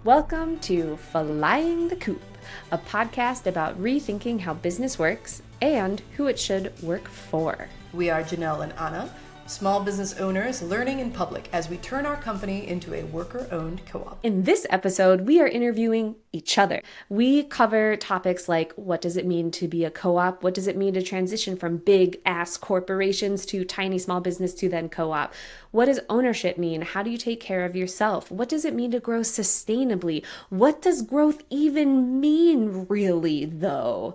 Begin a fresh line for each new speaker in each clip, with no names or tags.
Welcome to Flying the Coop, a podcast about rethinking how business works and who it should work for.
We are Janel and Anna, small business owners learning in public as we turn our company into a worker-owned co-op.
In this episode, we are interviewing each other. We cover topics like, what does it mean to be a co-op? What does it mean to transition from big ass corporations to tiny small business to then co-op? What does ownership mean? How do you take care of yourself? What does it mean to grow sustainably? What does growth even mean really though?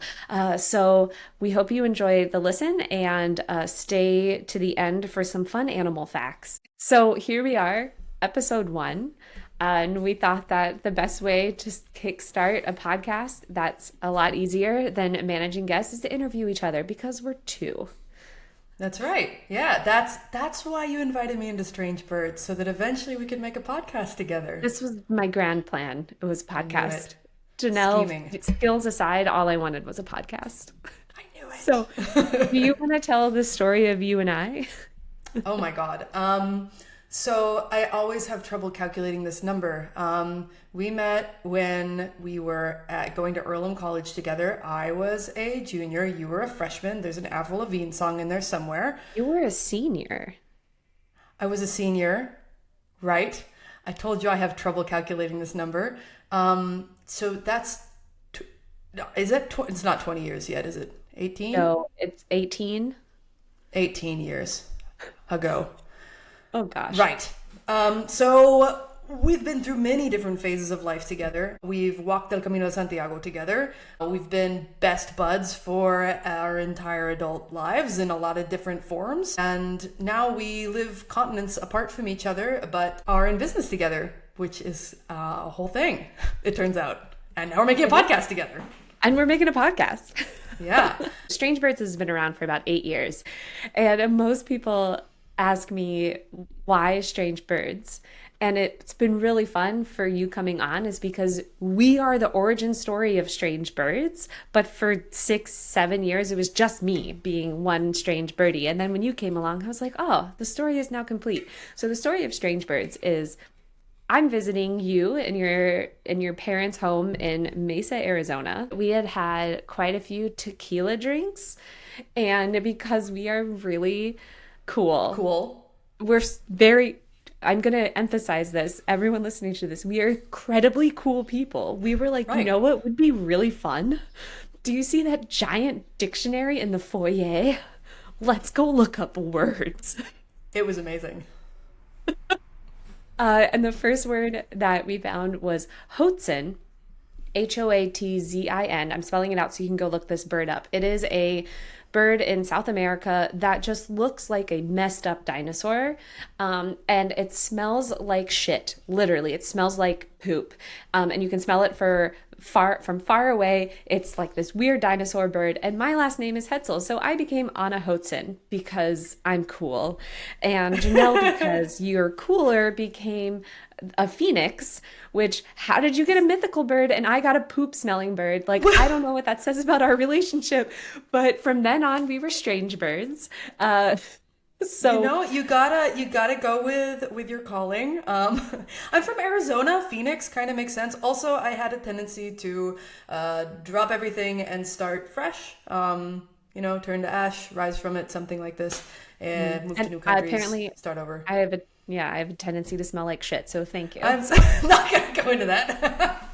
So we hope you enjoy the listen and stay to the end for some fun animal facts. So here we are, episode 1. And we thought that the best way to kickstart a podcast that's a lot easier than managing guests is to interview each other because we're two.
That's right. Yeah, that's why you invited me into Strange Birds, so that eventually we could make a podcast together.
This was my grand plan. It was a podcast.
Janelle,
Janelle, skills aside, all I wanted was a podcast.
I knew it.
So, do you want to tell the story of you and I?
Oh my God. So I always have trouble calculating this number. We met when we were going to Earlham College together. I was a junior. You were a freshman. There's an Avril Lavigne song in there somewhere.
You were a senior.
I was a senior, right? I told you I have trouble calculating this number. So that's, is it, it's not 20 years yet, is it? 18?
No, it's 18.
18 years ago.
Oh gosh.
Right. So we've been through many different phases of life together. We've walked El Camino de Santiago together. We've been best buds for our entire adult lives in a lot of different forms. And now we live continents apart from each other, but are in business together, which is a whole thing, it turns out. And now we're making a podcast together.
And we're making a podcast.
Yeah.
Strange Birds has been around for about 8 years. And most people ask me why Strange Birds. And it's been really fun for you coming on is because we are the origin story of Strange Birds. But for 6-7 years, it was just me being one strange birdie. And then when you came along, I was like, oh, the story is now complete. So the story of Strange Birds is I'm visiting you in your parents' home in Mesa, Arizona. We had quite a few tequila drinks. And because we are really cool. We're I'm going to emphasize this. Everyone listening to this, we are incredibly cool people. We were like, right. You know what would be really fun? Do you see that giant dictionary in the foyer? Let's go look up words.
It was amazing.
And the first word that we found was Hoatzin, Hoatzin. I'm spelling it out so you can go look this bird up. It is a bird in South America that just looks like a messed up dinosaur. And it smells like shit. Literally, it smells like poop. And you can smell it from far away. It's like this weird dinosaur bird. And my last name is Hetzel. So I became Anna Hoatzin because I'm cool. And Janelle, because you're cooler, became a phoenix, which how did you get a mythical bird and I got a poop smelling bird? Like, I don't know what that says about our relationship, but from then on we were strange birds. So
you gotta go with your calling. I'm from Arizona. Phoenix kind of makes sense. Also, I had a tendency to drop everything and start fresh. Turn to ash, rise from it, something like this, and move to new countries. Apparently, start over.
I have a tendency to smell like shit, so thank you.
I'm not going to go into that.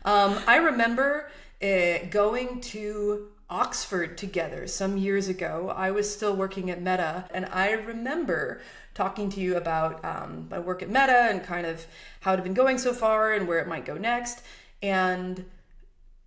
I remember going to Oxford together some years ago. I was still working at Meta, and I remember talking to you about my work at Meta and kind of how it had been going so far and where it might go next, and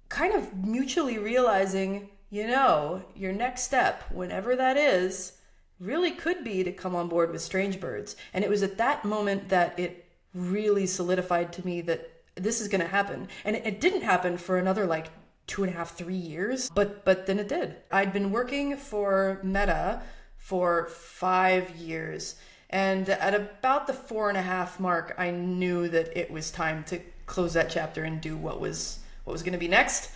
kind of mutually realizing, your next step, whenever that is, really could be to come on board with Strange Birds. And it was at that moment that it really solidified to me that this is going to happen. And it didn't happen for another 2.5-3 years, but then it did. I'd been working for Meta for 5 years. And at about the 4.5 mark, I knew that it was time to close that chapter and do what was going to be next.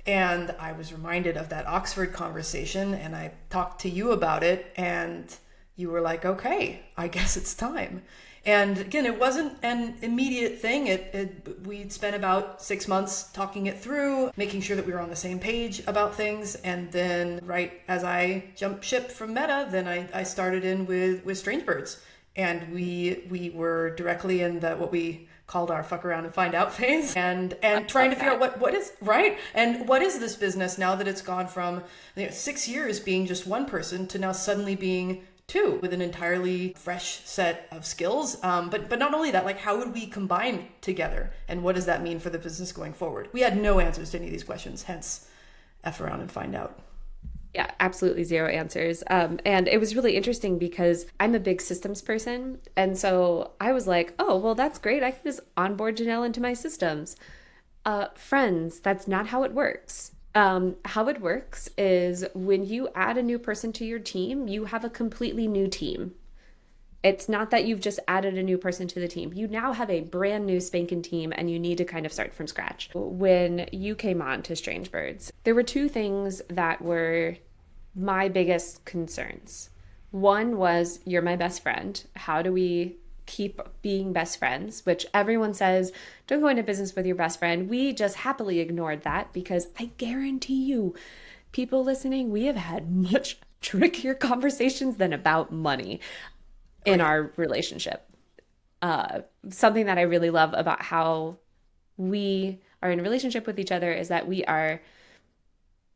And I was reminded of that Oxford conversation, and I talked to you about it, and you were like, okay, I guess it's time. And again, it wasn't an immediate thing. We'd spent about 6 months talking it through, making sure that we were on the same page about things. And then right as I jumped ship from Meta, then I started in with Strange Birds. And we were directly in the what we called our fuck around and find out phase, and trying to figure out what is right and what is this business now that it's gone from 6 years being just one person to now suddenly being two with an entirely fresh set of skills. But not only that, like, how would we combine together, and what does that mean for the business going forward? We had no answers to any of these questions, hence F around and find out.
Yeah, absolutely zero answers. And it was really interesting because I'm a big systems person. And so I was like, oh, well, that's great. I can just onboard Janelle into my systems. Friends, that's not how it works. How it works is when you add a new person to your team, you have a completely new team. It's not that you've just added a new person to the team. You now have a brand new spanking team and you need to kind of start from scratch. When you came on to Strange Birds, there were two things that were my biggest concerns. One was, you're my best friend. How do we keep being best friends? Which everyone says, don't go into business with your best friend. We just happily ignored that because I guarantee you, people listening, we have had much trickier conversations than about money in our relationship. Something that I really love about how we are in a relationship with each other is that we are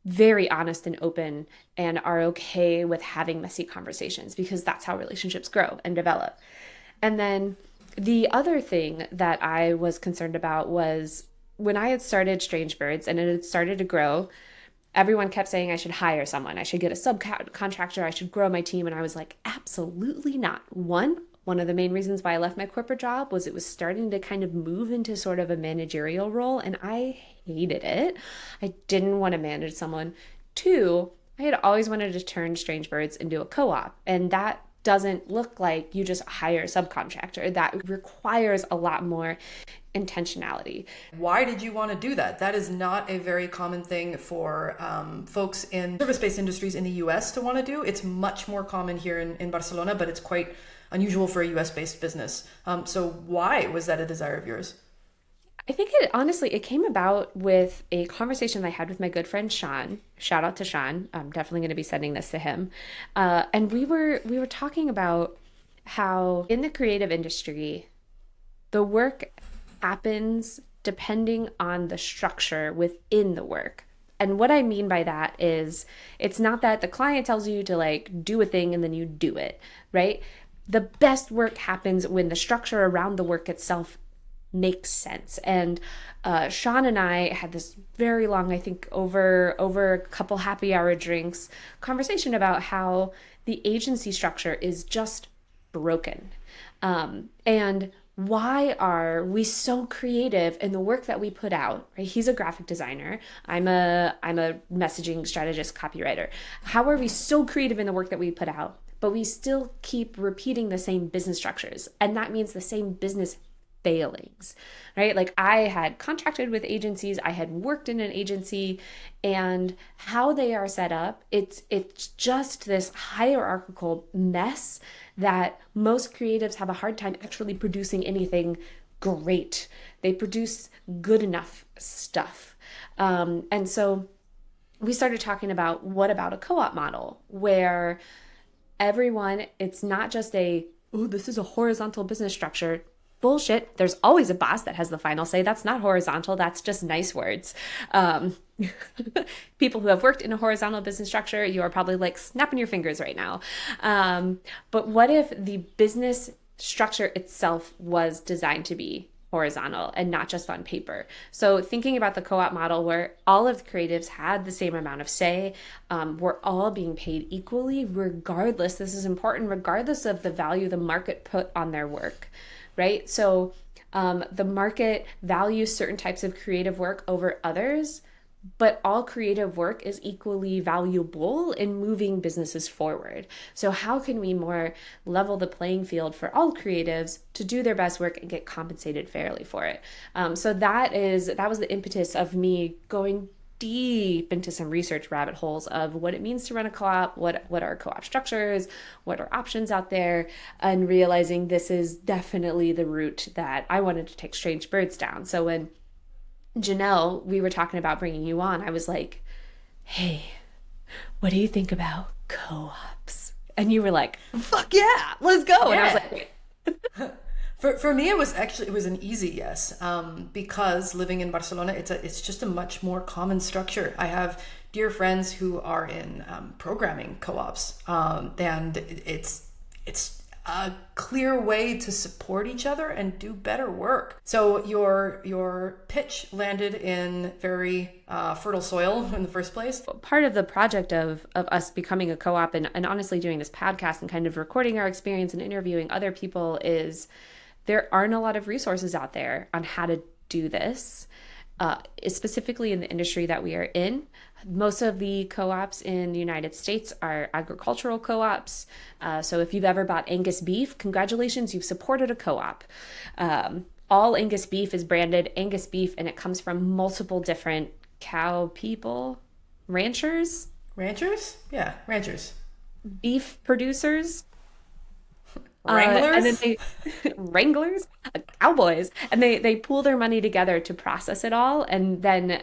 very honest and open and are okay with having messy conversations because that's how relationships grow and develop. And then the other thing that I was concerned about was when I had started Strange Birds and it had started to grow, everyone kept saying I should hire someone. I should get a subcontractor. I should grow my team. And I was like, absolutely not. One of the main reasons why I left my corporate job was it was starting to kind of move into sort of a managerial role, and I hated it. I didn't want to manage someone. Two, I had always wanted to turn Strange Birds into a co-op, and that doesn't look like you just hire a subcontractor. That requires a lot more intentionality.
Why did you want to do that? That is not a very common thing for folks in service-based industries in the US to want to do. It's much more common here in Barcelona, but it's quite unusual for a US-based business. So why was that a desire of yours?
I think it came about with a conversation I had with my good friend Sean. Shout out to Sean. I'm definitely going to be sending this to him. And we were talking about how in the creative industry, the work happens depending on the structure within the work. And what I mean by that is it's not that the client tells you to like do a thing and then you do it, right? The best work happens when the structure around the work itself makes sense. And Sean and I had this very long, I think over a couple happy hour drinks, conversation about how the agency structure is just broken. And why are we so creative in the work that we put out, right? He's a graphic designer. I'm a messaging strategist, copywriter. How are we so creative in the work that we put out, but we still keep repeating the same business structures? And that means the same business failings, right? Like I had contracted with agencies, I had worked in an agency, and how they are set up, it's just this hierarchical mess that most creatives have a hard time actually producing anything great. They produce good enough stuff. And so we started talking about what about a co-op model where everyone, it's not just this is a horizontal business structure. Bullshit. There's always a boss that has the final say. That's not horizontal. That's just nice words. People who have worked in a horizontal business structure, you are probably like snapping your fingers right now. But what if the business structure itself was designed to be horizontal and not just on paper? So thinking about the co-op model where all of the creatives had the same amount of say, we're all being paid equally, regardless, this is important, regardless of the value the market put on their work. Right? So the market values certain types of creative work over others, but all creative work is equally valuable in moving businesses forward. So how can we more level the playing field for all creatives to do their best work and get compensated fairly for it? So that was the impetus of me going deep into some research rabbit holes of what it means to run a co-op, what are co-op structures, what are options out there, and realizing this is definitely the route that I wanted to take Strange Birds down. So when Janelle, we were talking about bringing you on, I was like, hey, what do you think about co-ops? And you were like, fuck yeah, let's go. And I was
Yeah.
like,
For me, it was an easy yes, because living in Barcelona, it's just a much more common structure. I have dear friends who are in programming co-ops, and it's a clear way to support each other and do better work. So your pitch landed in very fertile soil in the first place.
part of the project of us becoming a co-op and honestly doing this podcast and kind of recording our experience and interviewing other people is there aren't a lot of resources out there on how to do this, specifically in the industry that we are in. Most of the co-ops in the United States are agricultural co-ops. So if you've ever bought Angus beef, congratulations, you've supported a co-op. All Angus beef is branded Angus beef, and it comes from multiple different cow people, ranchers,
Ranchers? Yeah, ranchers.
beef producers. And then
Wranglers?
they wranglers, cowboys, and they pool their money together to process it all and then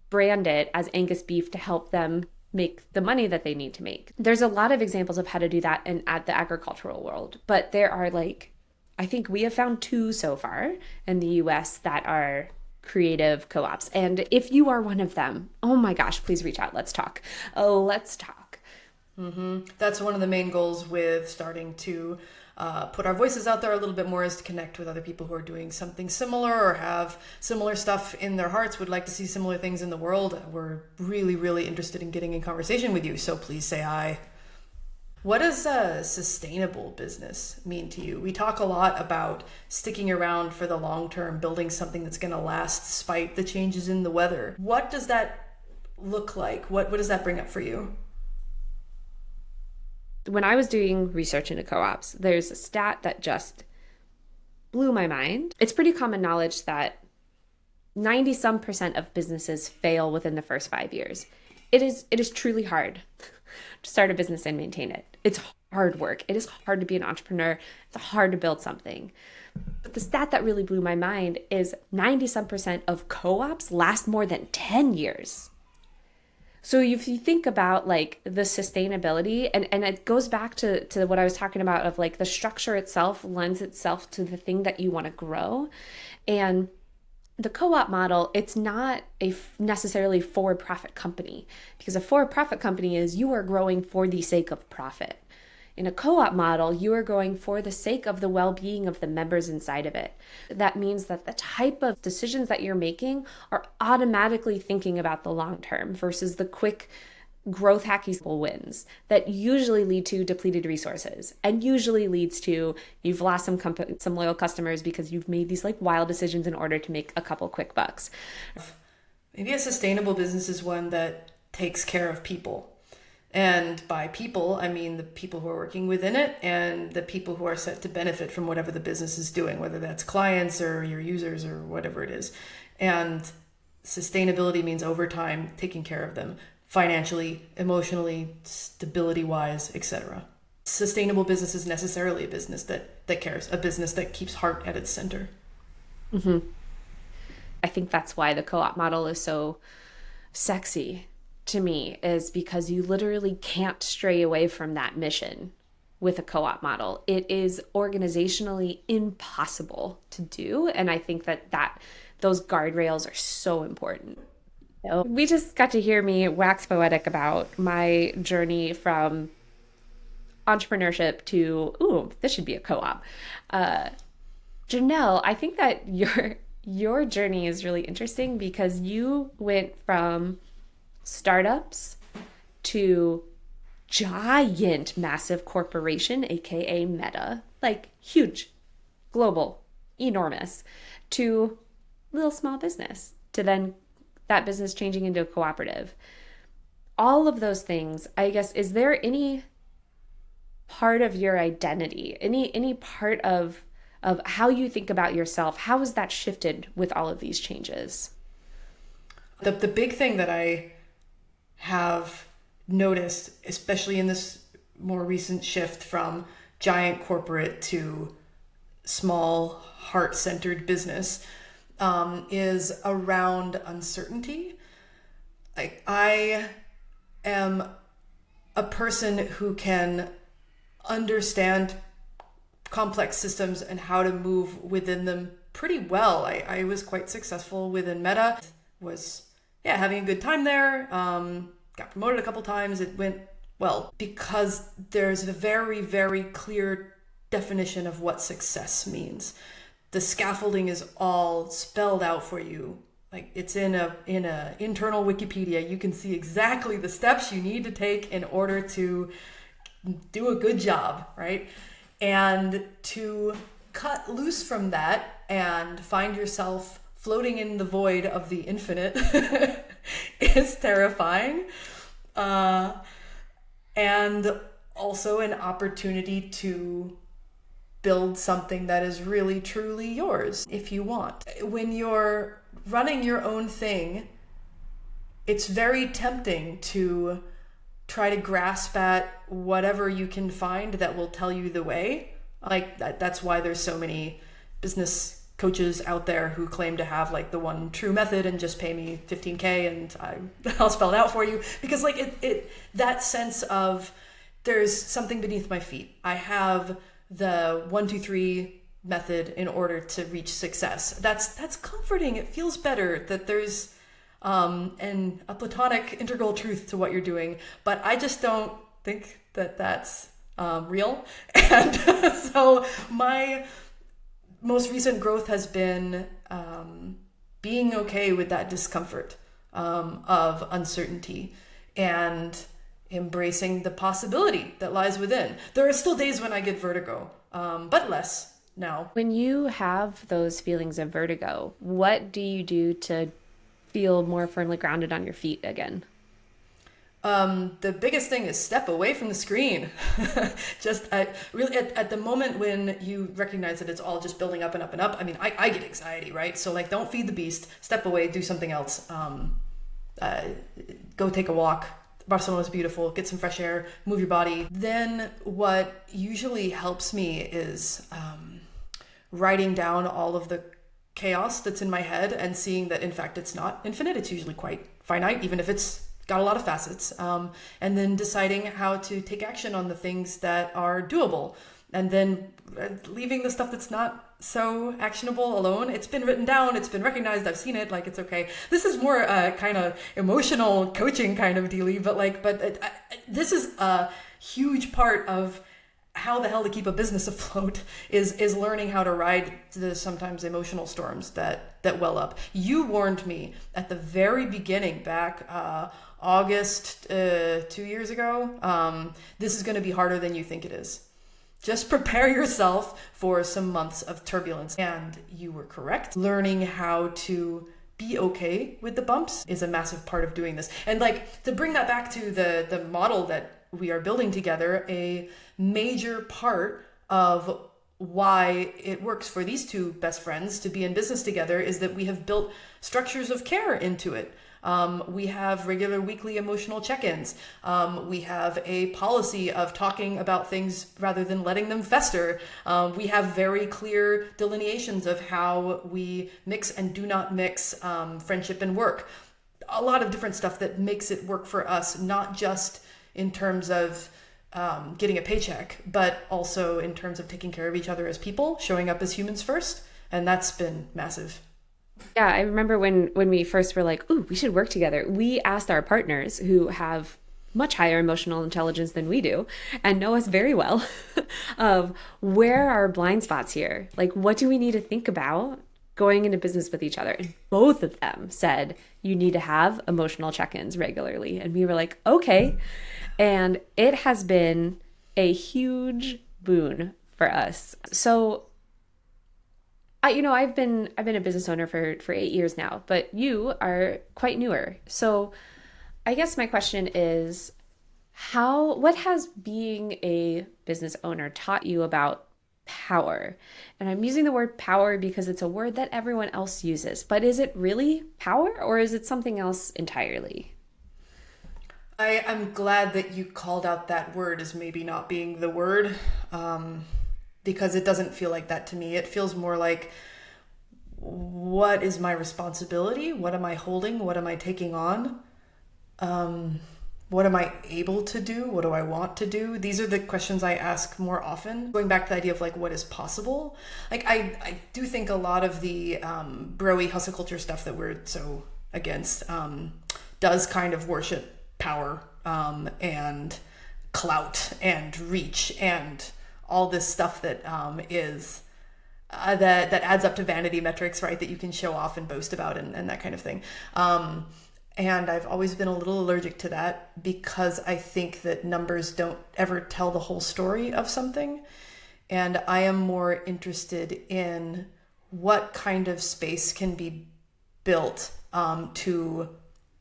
brand it as Angus beef to help them make the money that they need to make. There's a lot of examples of how to do that in at the agricultural world, but there are like I think we have found two so far in the US that are creative co-ops. And if you are one of them, oh my gosh, please reach out. Let's talk. Oh, let's talk.
That's one of the main goals with starting to put our voices out there a little bit more, is to connect with other people who are doing something similar or have similar stuff in their hearts, would like to see similar things in the world. We're really, really interested in getting in conversation with you, so please say hi. What does a sustainable business mean to you? We talk a lot about sticking around for the long term, building something that's going to last despite the changes in the weather. What does that look like? What does that bring up for you?
When I was doing research into co-ops, there's a stat that just blew my mind. It's pretty common knowledge that 90 some percent of businesses fail within the first 5 years. It is truly hard to start a business and maintain it. It's hard work. It is hard to be an entrepreneur. It's hard to build something. But the stat that really blew my mind is 90 some percent of co-ops last more than 10 years. So if you think about like the sustainability and it goes back to what I was talking about of like the structure itself lends itself to the thing that you want to grow. And the co-op model, it's not a necessarily for-profit company, because a for-profit company is you are growing for the sake of profit. In a co-op model, you are growing for the sake of the well-being of the members inside of it. That means that the type of decisions that you're making are automatically thinking about the long term versus the quick growth hacky wins that usually lead to depleted resources and usually leads to you've lost some loyal customers because you've made these like wild decisions in order to make a couple quick bucks.
Maybe a sustainable business is one that takes care of people. And by people, I mean the people who are working within it and the people who are set to benefit from whatever the business is doing, whether that's clients or your users or whatever it is. And sustainability means over time taking care of them financially, emotionally, stability wise, etc. Sustainable business is necessarily a business that cares, a business that keeps heart at its center.
I think that's why the co-op model is so sexy to me, is because you literally can't stray away from that mission with a co-op model. It is organizationally impossible to do, and I think that those guardrails are so important. So we just got to hear me wax poetic about my journey from entrepreneurship to, ooh, this should be a co-op. Janelle, I think that your journey is really interesting because you went from startups to giant massive corporation, aka Meta, like huge, global, enormous, to little small business, to then that business changing into a cooperative. All of those things, I guess, is there any part of your identity, any part of how you think about yourself, how has that shifted with all of these changes?
The big thing that I have noticed, especially in this more recent shift from giant corporate to small heart-centered business, is around uncertainty. Like, I am a person who can understand complex systems and how to move within them pretty well. I was quite successful within Meta, was having a good time there. Got promoted a couple times. It went well because there's a very, very clear definition of what success means. The scaffolding is all spelled out for you. Like, it's in a internal Wikipedia. You can see exactly the steps you need to take in order to do a good job, right? And to cut loose from that and find yourself floating in the void of the infinite is terrifying. And also an opportunity to build something that is really, truly yours if you want. When you're running your own thing, it's very tempting to try to grasp at whatever you can find that will tell you the way. Like, that's why there's so many business coaches out there who claim to have like the one true method and just pay me $15K and I'll spell it out for you. Because like it that sense of there's something beneath my feet. I have the 1, 2, 3 method in order to reach success. That's comforting. It feels better that there's a platonic integral truth to what you're doing. But I just don't think that that's real. And so my most recent growth has been being okay with that discomfort of uncertainty and embracing the possibility that lies within. There are still days when I get vertigo, but less now.
When you have those feelings of vertigo, what do you do to feel more firmly grounded on your feet again?
The biggest thing is step away from the screen. Just really at the moment when you recognize that it's all just building up and up and up. I mean, I get anxiety, right? So like, don't feed the beast. Step away, do something else. Go take a walk. Barcelona is beautiful. Get some fresh air. Move your body. Then what usually helps me is writing down all of the chaos that's in my head and seeing that in fact it's not infinite. It's usually quite finite, even if it's got a lot of facets, and then deciding how to take action on the things that are doable, and then leaving the stuff that's not so actionable alone. It's been written down, it's been recognized, I've seen it, like, it's okay. This is more kind of emotional coaching kind of dealy, but this is a huge part of how the hell to keep a business afloat is learning how to ride the sometimes emotional storms that well up. You warned me at the very beginning back August 2 years ago. This is going to be harder than you think it is. Just prepare yourself for some months of turbulence. And you were correct. Learning how to be okay with the bumps is a massive part of doing this. And like, to bring that back to the model that we are building together, a major part of why it works for these two best friends to be in business together is that we have built structures of care into it. We have regular weekly emotional check-ins. We have a policy of talking about things rather than letting them fester. We have very clear delineations of how we mix and do not mix friendship and work. A lot of different stuff that makes it work for us, not just in terms of getting a paycheck, but also in terms of taking care of each other as people, showing up as humans first. And that's been massive.
Yeah, I remember when we first were like, "Ooh, we should work together." We asked our partners who have much higher emotional intelligence than we do and know us very well of where are blind spots here? Like, what do we need to think about going into business with each other? And both of them said, you need to have emotional check-ins regularly. And we were like, okay. And it has been a huge boon for us. So I've been a business owner for 8 years now, but you are quite newer. So I guess my question is, what has being a business owner taught you about power. And I'm using the word power because it's a word that everyone else uses. But is it really power or is it something else entirely?
I'm glad that you called out that word as maybe not being the word, um, because it doesn't feel like that to me. It feels more like, what is my responsibility? What am I holding? What am I taking on? What am I able to do? What do I want to do? These are the questions I ask more often. Going back to the idea of like what is possible. Like I do think a lot of the broy hustle culture stuff that we're so against does kind of worship power and clout and reach and all this stuff that is that adds up to vanity metrics, right? That you can show off and boast about and that kind of thing. And I've always been a little allergic to that because I think that numbers don't ever tell the whole story of something. And I am more interested in what kind of space can be built to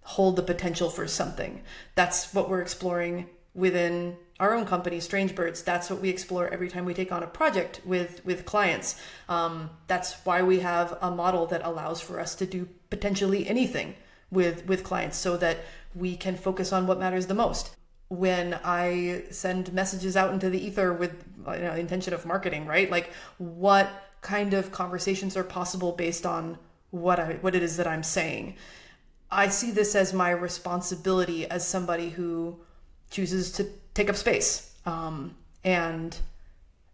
hold the potential for something. That's what we're exploring within our own company, Strange Birds. That's what we explore every time we take on a project with clients. That's why we have a model that allows for us to do potentially anything with clients so that we can focus on what matters the most. When I send messages out into the ether with the intention of marketing, right? Like what kind of conversations are possible based on what it is that I'm saying. I see this as my responsibility as somebody who chooses to take up space. And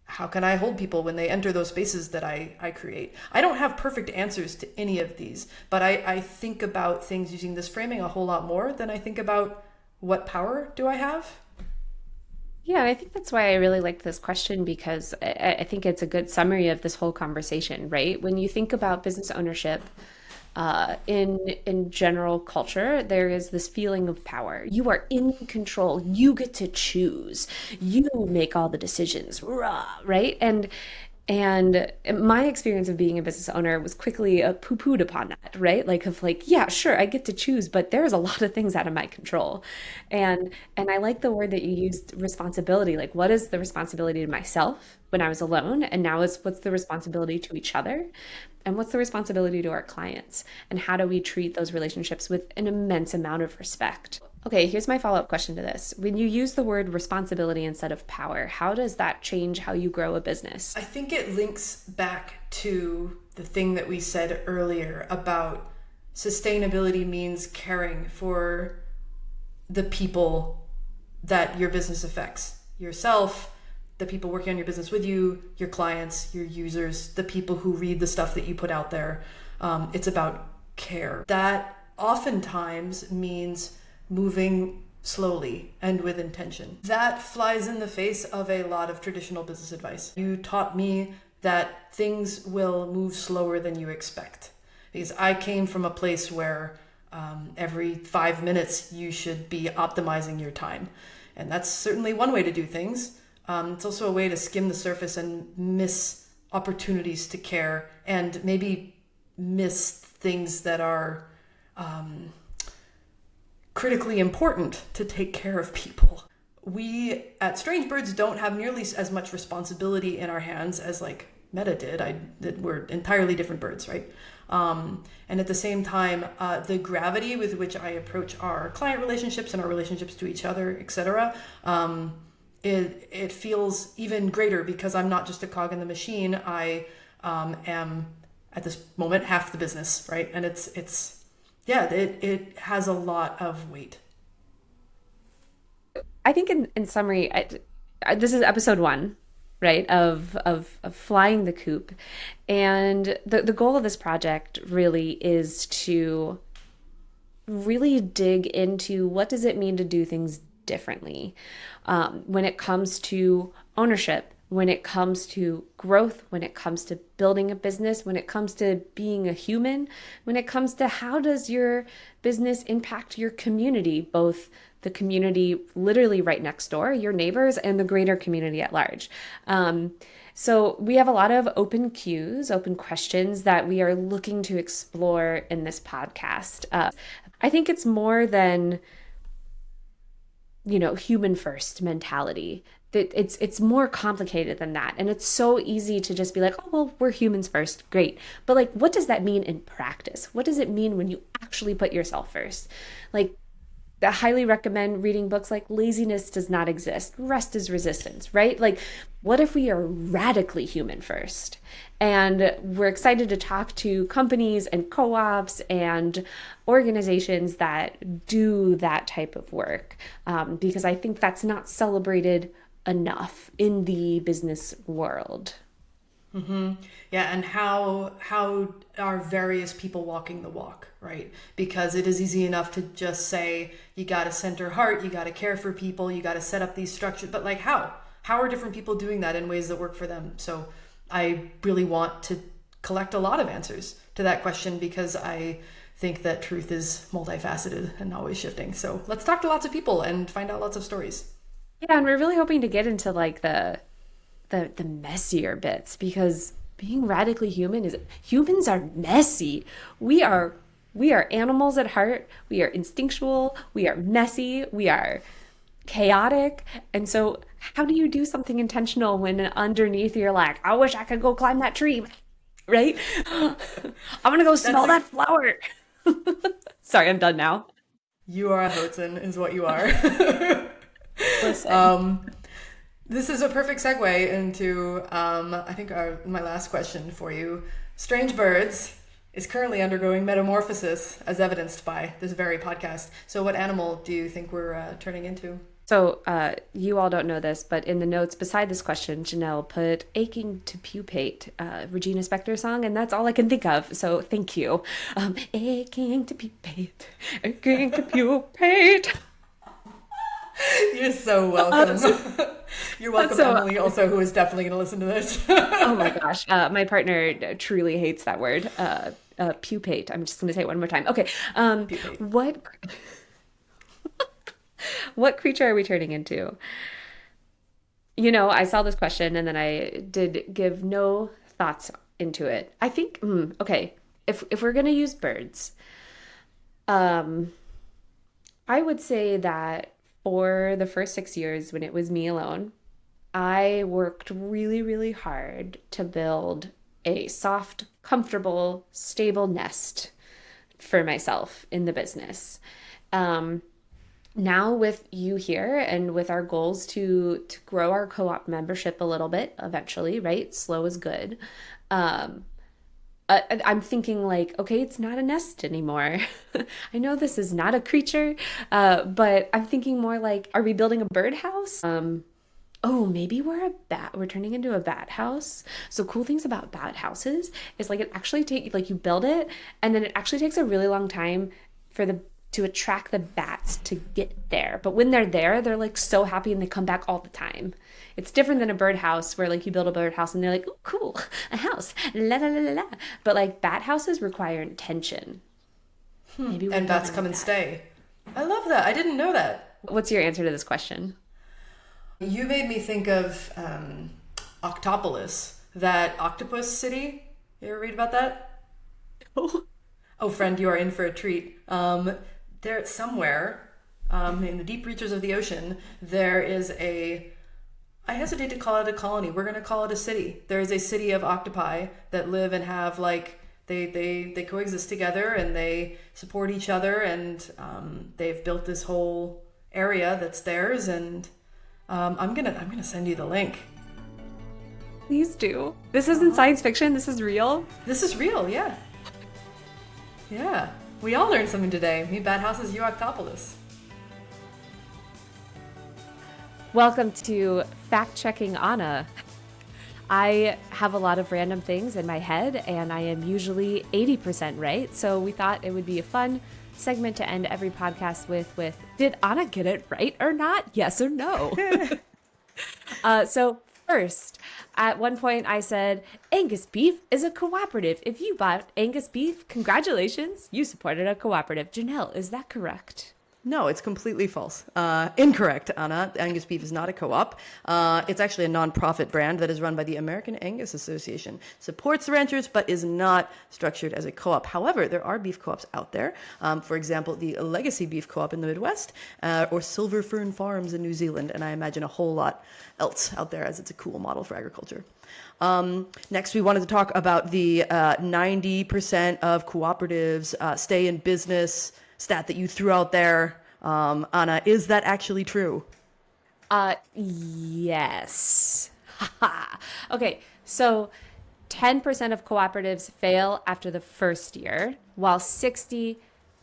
how can I hold people when they enter those spaces that I create? I don't have perfect answers to any of these, but I think about things using this framing a whole lot more than I think about what power do I have?
Yeah, and I think that's why I really liked this question because I think it's a good summary of this whole conversation, right? When you think about business ownership, in general culture, there is this feeling of power. You are in control. You get to choose. You make all the decisions, rah, right? And my experience of being a business owner was quickly poo-pooed upon that, right? Like of like, yeah, sure, I get to choose, but there's a lot of things out of my control. And I like the word that you used, responsibility. Like, what is the responsibility to myself when I was alone? And now is what's the responsibility to each other? And what's the responsibility to our clients? And how do we treat those relationships with an immense amount of respect? Okay, here's my follow-up question to this. When you use the word responsibility instead of power, how does that change how you grow a business?
I think it links back to the thing that we said earlier about sustainability means caring for the people that your business affects, yourself, the people working on your business with you, your clients, your users, the people who read the stuff that you put out there. It's about care. That oftentimes means moving slowly and with intention. That flies in the face of a lot of traditional business advice. You taught me that things will move slower than you expect. Because I came from a place where every 5 minutes you should be optimizing your time. And that's certainly one way to do things. It's also a way to skim the surface and miss opportunities to care and maybe miss things that are critically important to take care of people. We at Strange Birds don't have nearly as much responsibility in our hands as like Meta did. We're entirely different birds, right? And at the same time, the gravity with which I approach our client relationships and our relationships to each other, etc., it feels even greater because I'm not just a cog in the machine. I am at this moment half the business, right? And it has a lot of weight.
I think in summary, this is episode one, right, of flying the coop. And the goal of this project really is to really dig into what does it mean to do things differently when it comes to ownership, when it comes to growth, when it comes to building a business, when it comes to being a human, when it comes to how does your business impact your community, both the community literally right next door, your neighbors, and the greater community at large. So we have a lot of open cues, open questions that we are looking to explore in this podcast. I think it's more than human first mentality. it's more complicated than that. And it's so easy to just be like, oh, well, we're humans first. Great. But like, what does that mean in practice? What does it mean when you actually put yourself first? Like, I highly recommend reading books like Laziness Does Not Exist, Rest is Resistance, right? Like, what if we are radically human first? And we're excited to talk to companies and co ops and organizations that do that type of work, because I think that's not celebrated enough in the business world.
Yeah, and how are various people walking the walk, right? Because it is easy enough to just say you got to center heart, you got to care for people, you got to set up these structures, but like how? How are different people doing that in ways that work for them? So I really want to collect a lot of answers to that question because I think that truth is multifaceted and always shifting. So let's talk to lots of people and find out lots of stories.
Yeah, and we're really hoping to get into like the messier bits because being radically human is humans are messy. We are we are animals at heart. We are instinctual, we are messy, we are chaotic. And so how do you do something intentional when underneath you're like, I wish I could go climb that tree, right? I'm gonna go
That's
smell
a
that flower. Sorry, I'm done now.
You are a Hudson, is what you are.
Listen.
um, this is a perfect segue into, I think, my last question for you. Strange Birds is currently undergoing metamorphosis, as evidenced by this very podcast. So, what animal do you think we're turning into?
So, you all don't know this, but in the notes beside this question, Janelle put aching to pupate, Regina Spektor song, and that's all I can think of. So, thank you. Aching to pupate, aching to pupate.
You're so
Uh,
welcome.
so,
You're welcome,
so,
Emily, also, who is definitely going to listen to this.
oh my gosh, my partner truly hates that word, pupate. I'm just going to say it one more time. Okay.
Pupate.
What what creature are we turning into? I saw this question and then I did give no thoughts into it. I think, okay, if we're gonna use birds, um, I would say that for the first 6 years when it was me alone, I worked really, really hard to build a soft, comfortable, stable nest for myself in the business. Um, Now with you here and with our goals to grow our co-op membership a little bit eventually, right? Slow is good. Um, I'm thinking like, okay, it's not a nest anymore. I know this is not a creature, but I'm thinking more like, are we building a birdhouse? Oh, maybe we're a bat. We're turning into a bat house. So cool things about bat houses is like it actually take like you build it and then it actually takes a really long time for the to attract the bats to get there. But when they're there, they're like so happy and they come back all the time. It's different than a birdhouse where like you build a birdhouse and they're like, oh, cool, a house, la la la la la. But like bat houses require intention. Maybe we're
And bats
building a
come and
bat.
stay. I love that. I didn't know that.
What's your answer to this question?
You made me think of Octopolis, that octopus city. You ever read about that? Oh, friend, you are in for a treat. There, somewhere in the deep reaches of the ocean, there is I hesitate to call it a colony. We're going to call it a city. There is a city of octopi that live and have like they coexist together and they support each other and they've built this whole area that's theirs. And I'm gonna send you the link.
Please do. This isn't science fiction. This is real.
This is real, yeah, yeah. We all learned something today. Me bad houses, you Octopolis.
Welcome to Fact Checking Anna. I have a lot of random things in my head, and I am usually 80% right. So we thought it would be a fun segment to end every podcast with did Anna get it right or not? Yes or no? So first, at one point I said, Angus beef is a cooperative. If you bought Angus beef, congratulations, you supported a cooperative. Janelle, is that correct?
No, it's completely false. Incorrect, Anna. Angus beef is not a co-op. It's actually a non-profit brand that is run by the American Angus Association. Supports ranchers, but is not structured as a co-op. However, there are beef co-ops out there. For example, the Legacy Beef Co-op in the Midwest, or Silver Fern Farms in New Zealand, and I imagine a whole lot else out there, as it's a cool model for agriculture. Next, we wanted to talk about the 90% of cooperatives stay in business stat that you threw out there. Anna, is that actually true?
Yes. Okay, so 10% of cooperatives fail after the first year, while 60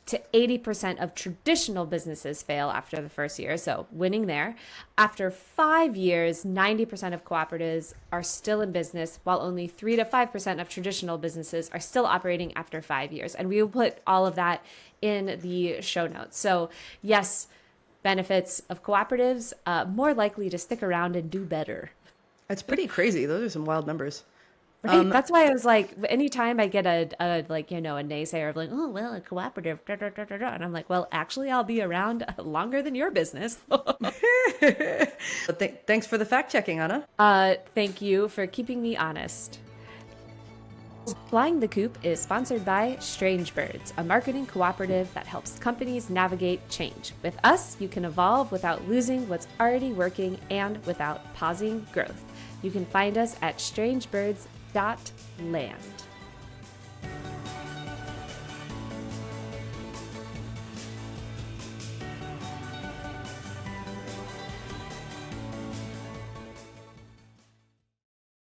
to 80% of traditional businesses fail after the first year. So winning there. After 5 years, 90% of cooperatives are still in business, while only 3 to 5% of traditional businesses are still operating after 5 years. And we will put all of that in the show notes. So yes, benefits of cooperatives, more likely to stick around and do better.
That's pretty crazy. Those are some wild numbers.
Right. That's why I was like, anytime I get a like, a naysayer of like, oh, well, a cooperative, da, da, da, da, da. And I'm like, well, actually, I'll be around longer than your business.
But thanks for the fact checking, Anna.
Thank you for keeping me honest. Flying the Coop is sponsored by Strange Birds, a marketing cooperative that helps companies navigate change. With us, you can evolve without losing what's already working and without pausing growth. You can find us at strangebirds.land.